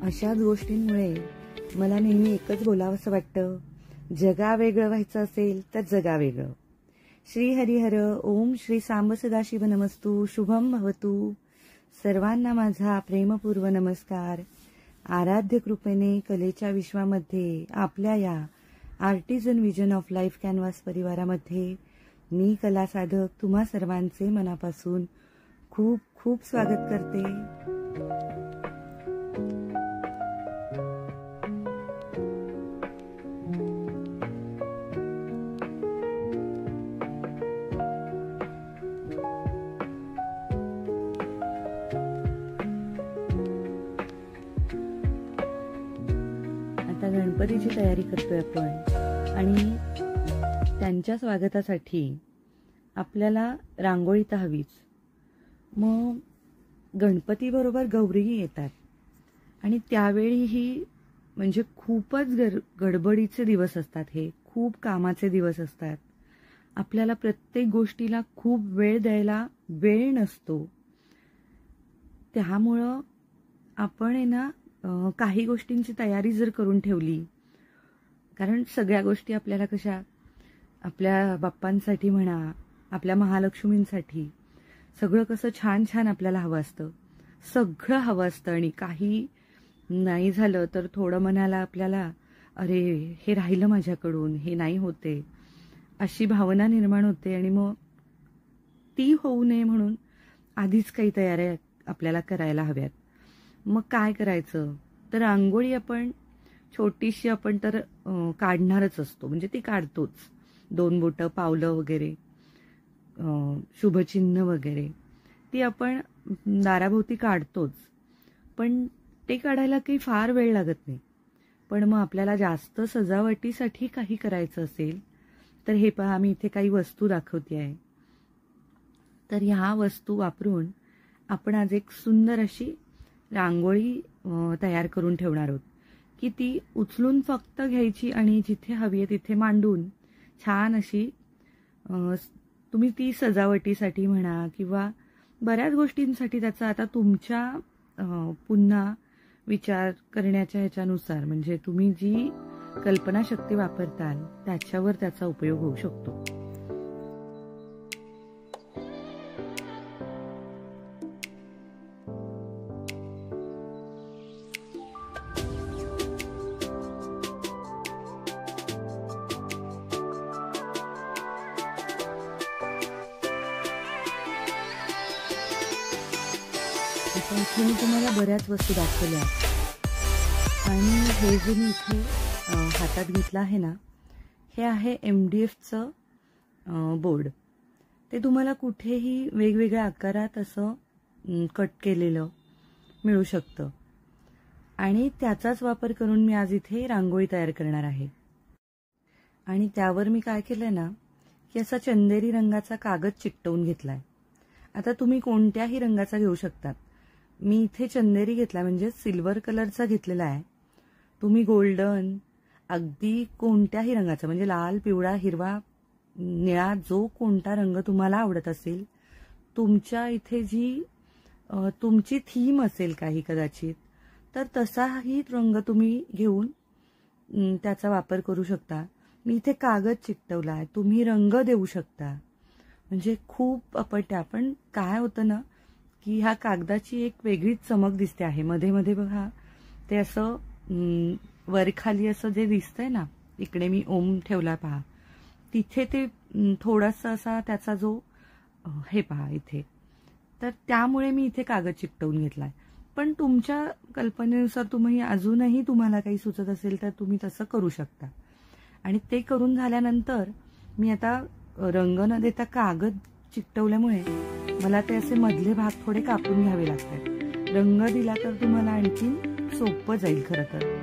अशाच गोष्टींमुळे मला नेहमी एकच बोलावंसं वाटतं, जगा वेगळं व्हायचं असेल तर जगा वेगळं. श्री हरिहर ओम श्री सांब सदाशिव नमस्तू शुभम भवतु. सर्वांना माझा प्रेमपूर्व नमस्कार. आराध्य कृपेने कलेच्या विश्वामध्ये आपल्या या artisan vision of life canvas परिवारामध्ये मी कला साधक तुम्हा सर्वांचे मनापासून खूप खूप स्वागत करते. आता गणपतीची तयारी करतोय आपण आणि त्यांच्या स्वागतासाठी आपल्याला रांगोळी तर हवीच. मग गणपतीबरोबर गौरीही येतात आणि त्यावेळीही म्हणजे खूपच गडबडीचे दिवस असतात. हे खूप कामाचे दिवस असतात. आपल्याला प्रत्येक गोष्टीला खूप वेळ द्यायला वेळ नसतो. त्यामुळं आपण आहे ना काही गोष्टींची तयारी जर करून ठेवली, कारण सगळ्या गोष्टी आपल्याला कशा आपल्या बाप्पांसाठी म्हणा, आपल्या महालक्ष्मींसाठी सगळं कसं छान छान आपल्याला हवं असतं. सगळं हवं असतं आणि काही नाही झालं तर थोडं मनाला आपल्याला अरे हे राहिलं माझ्याकडून, हे नाही होते, अशी भावना निर्माण होते. आणि मग ती होऊ नये म्हणून आधीच काही तयाऱ्या आपल्याला करायला हव्यात. मग काय करायचं तर रांगोळी आपण छोटीशी आपण तर काढणारच असतो, म्हणजे ती काढतोच. 2 बोटं, पावलं वगैरे, शुभचिन्ह वगैरे ती आपण दाराभोवती काढतोच. पण ते काढायला काही फार वेळ लागत नाही. पण मग आपल्याला जास्त सजावटीसाठी काही करायचं असेल तर हे पहा, मी इथे काही वस्तू दाखवते आहे. तर ह्या वस्तू वापरून आपण आज एक सुंदर अशी रांगोळी तयार करून ठेवणार आहोत, की ती उचलून फक्त घ्यायची आणि जिथे हवी आहे तिथे मांडून छान अशी तुम्ही ती सजावटीसाठी म्हणा किंवा बऱ्याच गोष्टींसाठी त्याचा आता तुमच्या पुन्हा विचार करण्याच्या ह्याच्यानुसार म्हणजे तुम्ही जी कल्पनाशक्ती वापरताल त्याच्यावर त्याचा उपयोग होऊ शकतो. इथे मी तुम्हाला बऱ्याच वस्तू दाखवल्या आणि हे जे मी इथे हातात घेतलं आहे ना, हे आहे MDFचं बोर्ड. ते तुम्हाला कुठेही वेगवेगळ्या आकारात असं कट केलेलं मिळू शकतं आणि त्याचाच वापर करून मी आज इथे रांगोळी तयार करणार आहे. आणि त्यावर मी काय केलंय ना, की असा चंदेरी रंगाचा कागद चिकटवून घेतलाय. आता तुम्ही कोणत्याही रंगाचा घेऊ शकतात. मी इथे चंदेरी घेतला म्हणजे सिल्वर कलरचा घेतलेला आहे. तुम्ही गोल्डन अगदी कोणत्याही रंगाचा म्हणजे लाल, पिवळा, हिरवा, निळा जो कोणता रंग तुम्हाला आवडत असेल, तुमच्या इथे जी तुमची थीम असेल काही कदाचित, तर तसाही रंग तुम्ही घेऊन त्याचा वापर करू शकता. मी इथे कागद चिकटवला आहे, तुम्ही रंग देऊ शकता. म्हणजे खूप अपट्या. पण काय होतं ना की ह्या कागदाची एक वेगळीच चमक दिसते आहे. मध्ये मध्ये बघा ते असं वरखाली असं जे दिसतंय ना, इकडे मी ओम ठेवला पहा, तिथे ते थोडासा असा त्याचा जो हे पहा इथे, तर त्यामुळे मी इथे कागद चिकटवून घेतलाय. पण तुमच्या कल्पनेनुसार तुम्ही अजूनही तुम्हाला काही सुचत असेल तर तुम्ही तसं करू शकता. आणि ते करून झाल्यानंतर मी आता रंग न देता कागद चिकटवल्यामुळे मला ते असे मधले भाग थोडे कापून घ्यावे लागतात. रंग दिला तर तुम्हाला आणखी सोपं जाईल खरं तर.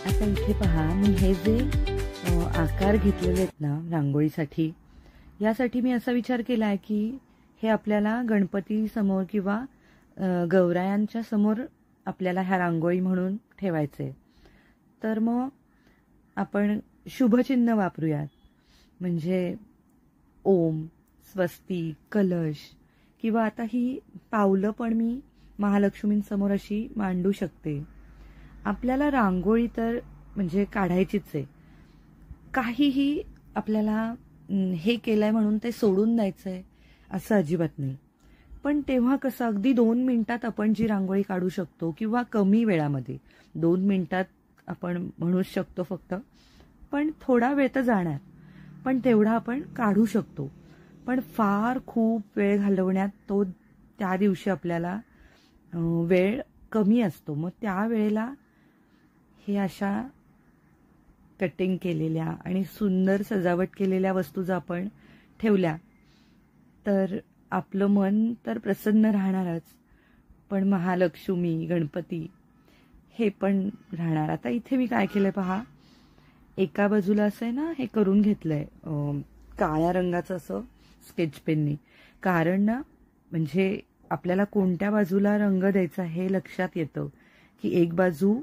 आता इथे पहा, मी हे जे आकार घेतलेले आहेत ना रांगोळीसाठी, यासाठी मी असा विचार केला आहे की हे आपल्याला गणपती समोर किंवा गौरायांच्या समोर आपल्याला ह्या रांगोळी म्हणून ठेवायचे. तर मग आपण शुभचिन्ह वापरूयात, म्हणजे ओम, स्वस्तिक, कलश, किंवा आता ही पावलं पण मी महालक्ष्मींसमोर अशी मांडू शकते. आपल्याला रांगोळी तर म्हणजे काढायचीच आहे. काहीही आपल्याला हे केलंय म्हणून ते सोडून द्यायचंय असं अजिबात नाही. पण तेव्हा कसं अगदी 2 मिनिटात आपण जी रांगोळी काढू शकतो किंवा कमी वेळामध्ये 2 मिनिटात आपण म्हणूच शकतो फक्त, पण थोडा वेळ तर जाणार, पण तेवढा आपण काढू शकतो. पण फार खूप वेळ घालवण्यात तो त्या दिवशी आपल्याला वेळ कमी असतो. मग त्या वेळेला हे अशा कटिंग केलेल्या आणि सुंदर सजावट केलेल्या वस्तू जर आपण ठेवल्या तर आपलं मन तर प्रसन्न राहणारच, पण महालक्ष्मी, गणपती हे पण राहणार. आता इथे मी काय केलंय पहा, एका बाजूला असं आहे ना, हे करून घेतलंय काळ्या रंगाचं असं स्केच पेननी. कारण ना, म्हणजे आपल्याला कोणत्या बाजूला रंग द्यायचा हे लक्षात येतं की एक बाजू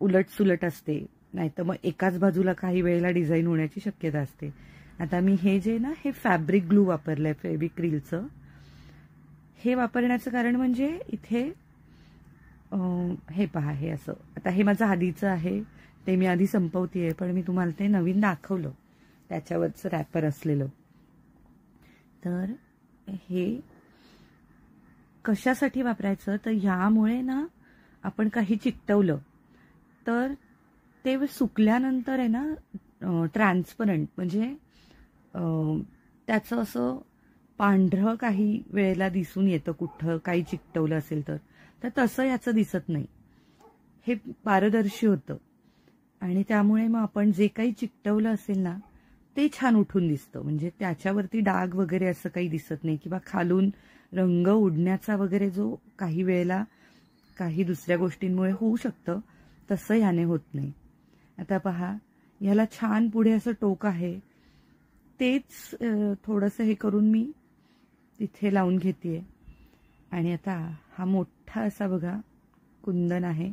उलट सुलट असते, नाहीतर मग एकाच बाजूला काही वेळेला डिझाईन होण्याची शक्यता असते. आता मी हे जे ना, हे फॅब्रिक ग्लू वापरलंय फेविक्रिलचं. हे वापरण्याचं कारण म्हणजे इथे हे पहा, हे असं, आता हे माझं आधीचं आहे, ते मी आधी संपवतीये, पण मी तुम्हाला ते नवीन दाखवलं त्याच्यावरचं रॅपर असलेलं. तर हे कशासाठी वापरायचं, तर ह्यामुळे ना आपण काही चिकटवलं तर ते सुकल्यानंतर आहे ना ट्रान्सपरंट, म्हणजे त्याचं असं पांढरं काही वेळेला दिसून येतं कुठं काही चिकटवलं असेल तर तसं याचं दिसत नाही. हे पारदर्शी होतं आणि त्यामुळे मग आपण जे काही चिकटवलं असेल ना ते छान उठून दिसतं. म्हणजे त्याच्यावरती डाग वगैरे असं काही दिसत नाही, किंवा खालून रंग उडण्याचा वगैरे जो काही वेळेला काही दुसऱ्या गोष्टींमुळे होऊ शकतं तसं याने होत नाही. आता पहा, ह्याला छान पुढे असं टोक आहे, तेच थोडंसं हे करून मी तिथे लावून घेतेय. आणि आता हा मोठा असा बघा कुंदन आहे.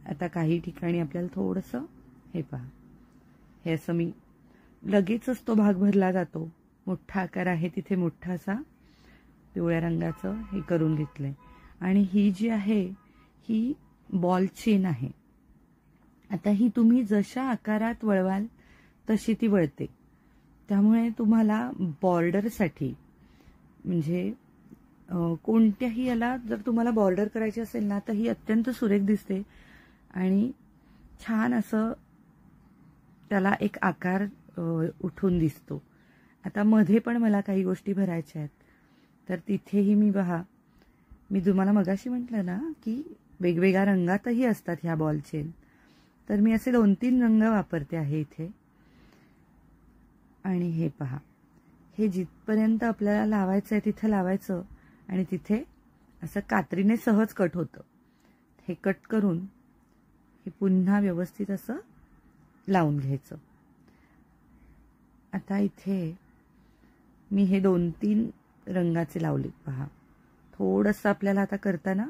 आता काही ठिकाणी आपल्याला थोडंसं हे पहा, हे असं मी लगेचच तो भाग भरला जातो. मोठा आकार आहे तिथे मोठा असा पिवळ्या रंगाचं हे करून घेतलंय. आणि ही जी आहे ही बॉल चेन आहे. आता ही तुम्ही जशा आकारात वळवाल तशी ती वळते. त्यामुळे तुम्हाला बॉर्डरसाठी, म्हणजे कोणत्याही याला जर तुम्हाला बॉर्डर करायची असेल ना तर ही अत्यंत सुरेख दिसते आणि छान असं त्याला एक आकार उठून दिसतो. आता मध्ये पण मला काही गोष्टी भरायच्या आहेत, तर तिथेही मी पहा, मी तुम्हाला मगाशी म्हटलं ना की वेगवेगळ्या रंगातही असतात ह्या बॉल चेन, तर मी असे 2-3 रंग वापरते आहे इथे. आणि हे पहा, हे जिथपर्यंत आपल्याला लावायचं आहे तिथे लावायचं आणि तिथे असं कात्रीने सहज कट होतं. हे कट करून हे पुन्हा व्यवस्थित असं लावून घ्यायचं. आता इथे मी हे 2-3 रंगाचे लावले पहा. थोडंसं आपल्याला आता करताना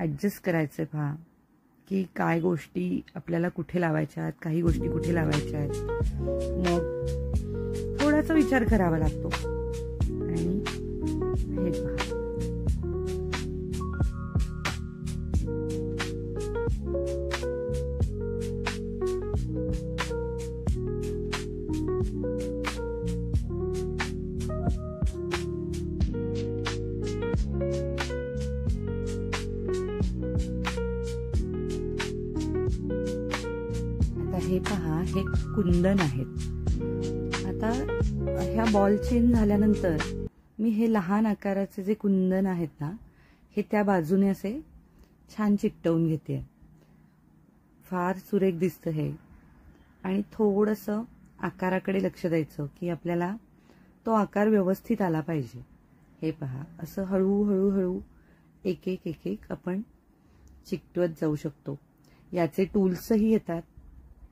ॲडजस्ट करायचं आहे पहा, की काय गोष्टी आपल्याला कुठे लावायच्या आहेत, काही गोष्टी कुठे लावायच्या आहेत. मग थोडासा विचार करावा लागतो. आणि हे पहा, हे पहा, हे कुंदन आहेत. आता ह्या बॉल चेन झाल्यानंतर मी हे लहान आकाराचे जे कुंदन आहेत ना हे त्या बाजूने असे छान चिकटवून घेते. फार सुरेख दिसतं हे. आणि थोडंसं आकाराकडे लक्ष द्यायचं की आपल्याला तो आकार व्यवस्थित आला पाहिजे. हे पहा, असं हळूहळू हळू एक एक एक एक आपण चिकटवत जाऊ शकतो. याचे टूल्सही येतात,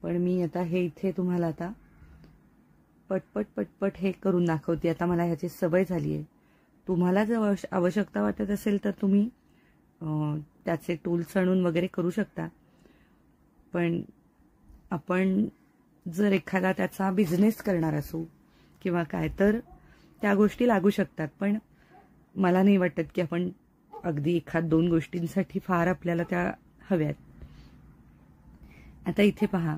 पण मी आता हे इथे तुम्हाला आता पटपट पटपट हे करून दाखवते. आता मला ह्याची सवय झाली आहे. तुम्हाला जर आवश्यकता वाटत असेल तर तुम्ही त्याचे टूल्स आणून वगैरे करू शकता. पण आपण जर एखादा त्याचा बिझनेस करणार असू किंवा काय तर त्या गोष्टी लागू शकतात. पण मला नाही वाटत की आपण अगदी 1-2 गोष्टींसाठी फार आपल्याला त्या हव्यात. आता इथे पहा,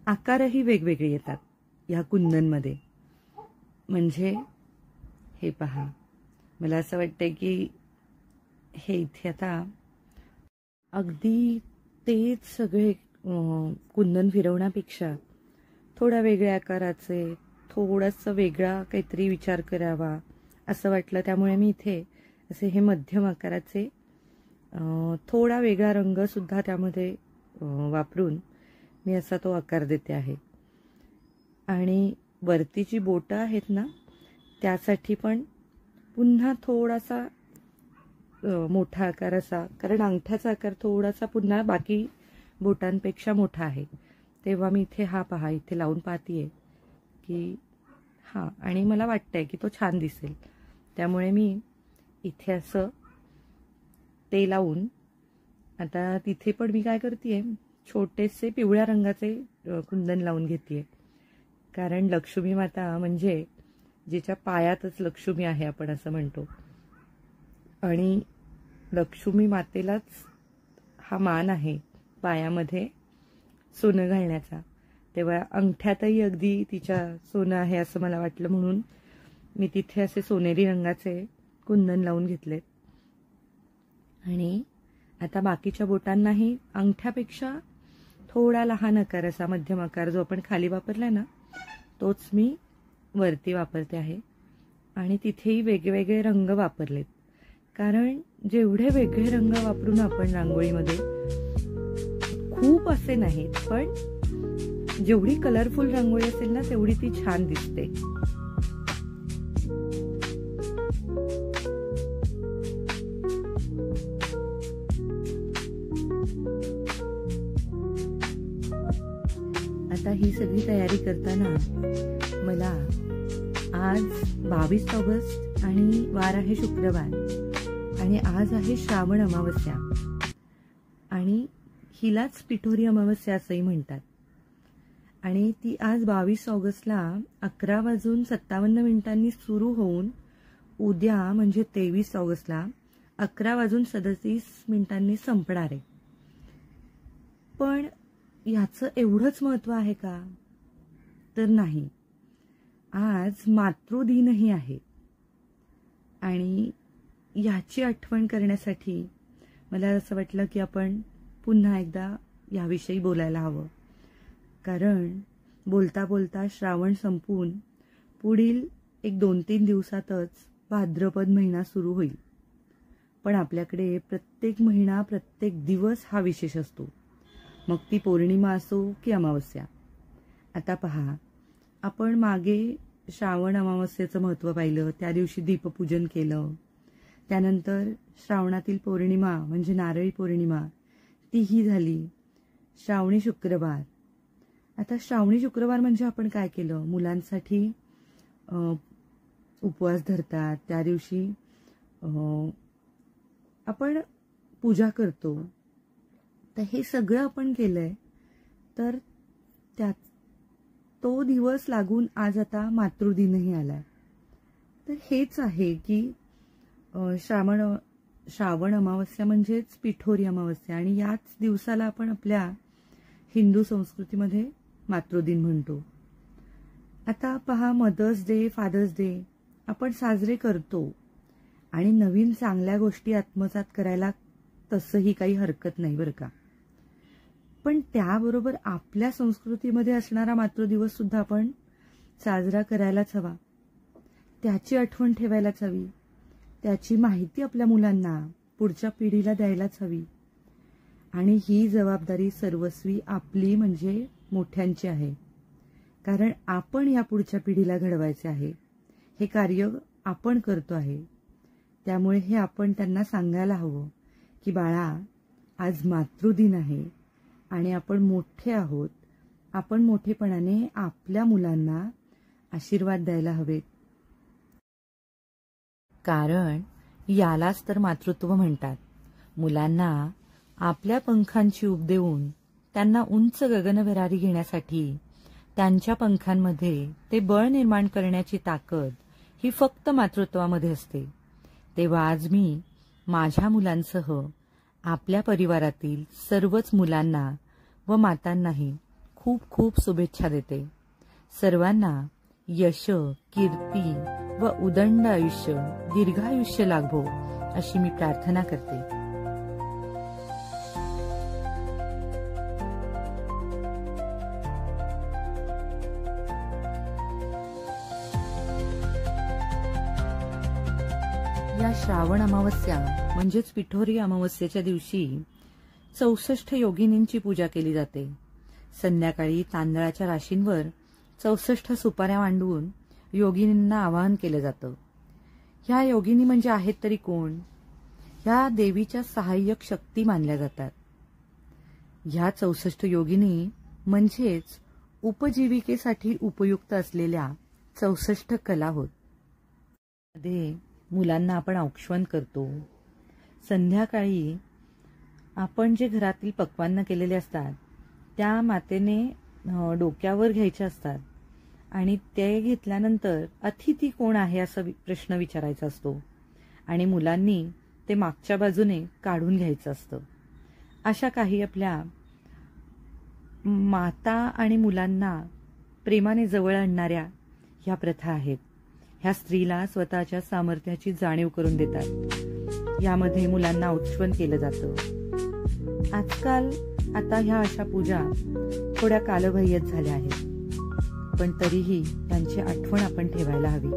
आकारही वेगवेगळे येतात ह्या कुंदनमध्ये. म्हणजे हे पहा, मला असं वाटतंय की हे इथे आता अगदी तेच सगळे कुंदन फिरवण्यापेक्षा थोडा वेगळ्या आकाराचे, थोडासा वेगळा काहीतरी विचार करावा असं वाटलं. त्यामुळे मी इथे असे हे मध्यम आकाराचे थोडा वेगळा रंगसुद्धा त्यामध्ये वापरून मी असा तो आकार देते आहे. आणि वरती जी बोटं आहेत ना, त्यासाठी पण पुन्हा थोडासा मोठा आकार असा, कारण अंगठ्याचा आकार थोडासा पुन्हा बाकी बोटांपेक्षा मोठा आहे. तेव्हा मी इथे हा पहा, इथे लावून पाहतीये की हां, आणि मला वाटतंय की तो छान दिसेल. त्यामुळे मी इथे असं ते लावून आता तिथे पण मी काय करतेय, छोटेसे पिवळ्या रंगाचे कुंदन लावून घेतेय. कारण लक्ष्मी माता म्हणजे जिच्या पायातच लक्ष्मी आहे आपण असं म्हणतो. आणि लक्ष्मी मातेलाच हा मान आहे पायामध्ये सोनं घालण्याचा. तेव्हा अंगठ्यातही अगदी तिच्या सोनं आहे असं मला वाटलं, म्हणून मी तिथे असे सोनेरी रंगाचे कुंदन लावून घेतले. आणि आता बाकीच्या बोटांनाही अंगठ्यापेक्षा थोडा लहान आकार असा मध्यम आकार जो आपण खाली वापरला ना, तोच मी वरती वापरते आहे. आणि तिथेही वेगवेगळे रंग वापरलेत. कारण जेवढे वेगळे रंग वापरून आपण रांगोळीमध्ये, खूप असे नाहीत, पण जेवढी कलरफुल रांगोळी असेल ना तेवढी ती छान दिसते. आता ही सगळी तयारी करताना मला आज 22 ऑगस्ट आणि वार आहे शुक्रवार, आणि आज आहे श्रावण अमावस्या, आणि हिलाच पिठोरी अमावस्या असंही म्हणतात. आणि ती आज 22 ऑगस्टला 11:57 सुरू होऊन उद्या म्हणजे 23 ऑगस्टला 11:37 संपणार आहे. पण याचं एवढंच महत्त्व आहे का? तर नाही. आज मातृदिनही आहे. आणि याची आठवण करण्यासाठी मला असं वाटलं की आपण पुन्हा एकदा याविषयी बोलायला हवं. कारण बोलता बोलता श्रावण संपून पुढील 1-2-3 दिवसातच भाद्रपद महिना सुरू होईल. पण आपल्याकडे प्रत्येक महिना, प्रत्येक दिवस हा विशेष असतो. मग ती पौर्णिमा असो की अमावस्या. आता पहा, आपण मागे श्रावण अमावस्येचं महत्त्व पाहिलं. त्या दिवशी दीपपूजन केलं. त्यानंतर श्रावणातील पौर्णिमा म्हणजे नारळी पौर्णिमा, तीही झाली. श्रावणी शुक्रवार. आता श्रावणी शुक्रवार म्हणजे आपण काय केलं, मुलांसाठी उपवास धरतात. त्या दिवशी आपण पूजा करतो. तर हे सगळं आपण केलंय. तर त्यात तो दिवस लागून आज आता मातृदिनही आलाय. तर हेच आहे की श्रावण अमावस्या म्हणजेच पिठोरी अमावस्या, आणि याच दिवसाला आपण आपल्या हिंदू संस्कृतीमध्ये मातृदिन म्हणतो. आता पहा, मदर्स डे, फादर्स डे आपण साजरे करतो, आणि नवीन चांगल्या गोष्टी आत्मसात करायला तसंही काही हरकत नाही बरं का. पण त्याबरोबर आपल्या संस्कृतीमध्ये असणारा मातृदिवस सुद्धा आपण साजरा करायलाच हवा. त्याची आठवण ठेवायलाच हवी. त्याची माहिती आपल्या मुलांना, पुढच्या पिढीला द्यायलाच हवी. आणि ही जबाबदारी सर्वस्वी आपली म्हणजे मोठ्यांची आहे. कारण आपण या पुढच्या पिढीला घडवायचे आहे. हे कार्य आपण करतो आहे. त्यामुळे हे आपण त्यांना सांगायला हवं की बाळा, आज मातृदिन आहे आणि आपण मोठे आहोत. आपण मोठेपणाने आपल्या मुलांना आशीर्वाद द्यायला हवेत. कारण यालाच तर मातृत्व म्हणतात. मुलांना आपल्या पंखांची उब देऊन त्यांना उंच गगनभरारी घेण्यासाठी त्यांच्या पंखांमध्ये ते बळ निर्माण करण्याची ताकद ही फक्त मातृत्वामध्ये असते. तेव्हा आज मी माझ्या मुलांसह आपल्या परिवारातील सर्वच मुलांना व मातांनाही खूप खूप शुभेच्छा देते. सर्वांना यश, कीर्ती व उदंड आयुष्य, दीर्घायुष्य लाभो अशी मी प्रार्थना करते. या श्रावण अमावस्या म्हणजेच पिठोरी अमावस्येच्या दिवशी 64 योगिनींची पूजा केली जाते. संध्याकाळी तांदळाच्या राशींवर 64 सुपाऱ्या मांडून योगिनींना आवाहन केलं जातं. ह्या योगिनी म्हणजे आहेत तरी कोण? ह्या देवीच्या सहाय्यक शक्ती मानल्या जातात. ह्या 64 योगिनी म्हणजेच उपजीविकेसाठी उपयुक्त असलेल्या 64 कला होत. मध्ये मुलांना आपण औक्षण करतो. संध्याकाळी आपण जे घरातील पक्वान्न केलेले असतात त्या मातेने डोक्यावर घ्यायचे असतात आणि ते घेतल्यानंतर अतिथी कोण आहे असा प्रश्न विचारायचा असतो आणि मुलांनी ते मागच्या बाजूने काढून घ्यायचं असतं. अशा काही आपल्या माता आणि मुलांना प्रेमाने जवळ आणणाऱ्या ह्या प्रथा आहेत. ह्या स्त्रीला स्वतःच्या सामर्थ्याची जाणीव करून देतात. यामध्ये मुलांना औक्षण केलं जातं. आजकाल आता ह्या अशा पूजा थोड्या कालबाह्यच झाल्या आहेत, पण तरीही त्यांची आठवण आपण ठेवायला हवी.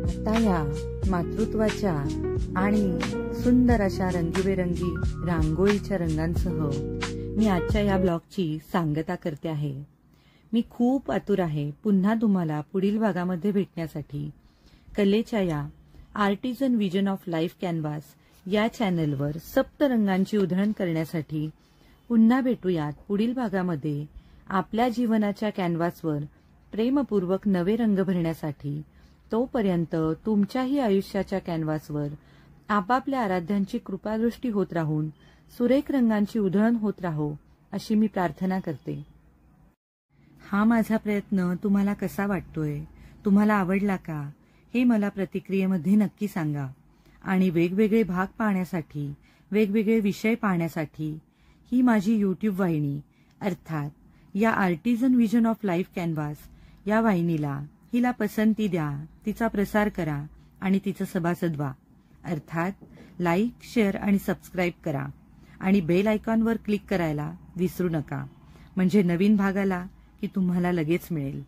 आता या मातृत्वाच्या आणि सुंदर अशा रंगीबेरंगी रांगोळीच्या रंगांसह मी आजच्या या ब्लॉगची सांगता करते आहे. मी खूप आतुर आहे पुन्हा तुम्हाला पुढील भागामध्ये भेटण्यासाठी. कलेच्या या artisan vision of life canvas या चॅनलवर सप्तरंगांची उधळण करण्यासाठी पुन्हा भेटूयात पुढील भागामध्ये. आपल्या जीवनाच्या कॅनव्हासवर प्रेमपूर्वक नवे रंग भरण्यासाठी. तोपर्यंत तुमच्याही आयुष्याच्या कॅनव्हासवर आपापल्या आराध्यांची कृपादृष्टी होत राहून सुरेख रंगांची उधळण होत राहो अशी मी प्रार्थना करते. हा माझा प्रयत्न तुम्हाला कसा वाटतोय? तुम्हाला आवडला का? हे मला प्रतिक्रियेमध्ये नक्की सांगा. आणि वेगवेगळे भाग पाहण्यासाठी, वेगवेगळे विषय पाहण्यासाठी ही माझी YouTube वाहिनी अर्थात या artisan vision of life canvas या वाहिनीला हिला पसंती द्या, तिचा प्रसार करा आणि तिचं सभासद व्हा. अर्थात लाईक, शेअर आणि सबस्क्राईब करा आणि बेल आयकॉनवर क्लिक करायला विसरू नका. म्हणजे नवीन भाग आला की तुम्हाला लगेच मिळेल.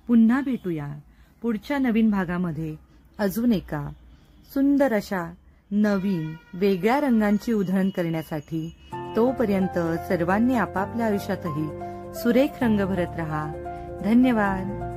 पुन्हा भेटूया पुढच्या नवीन भागामध्ये अजून एका सुंदर अशा नवीन वेगळ्या रंगांची उधळण करण्यासाठी. तोपर्यंत सर्वांनी आपापल्या आयुष्यातही सुरेख रंग भरत रहा. धन्यवाद.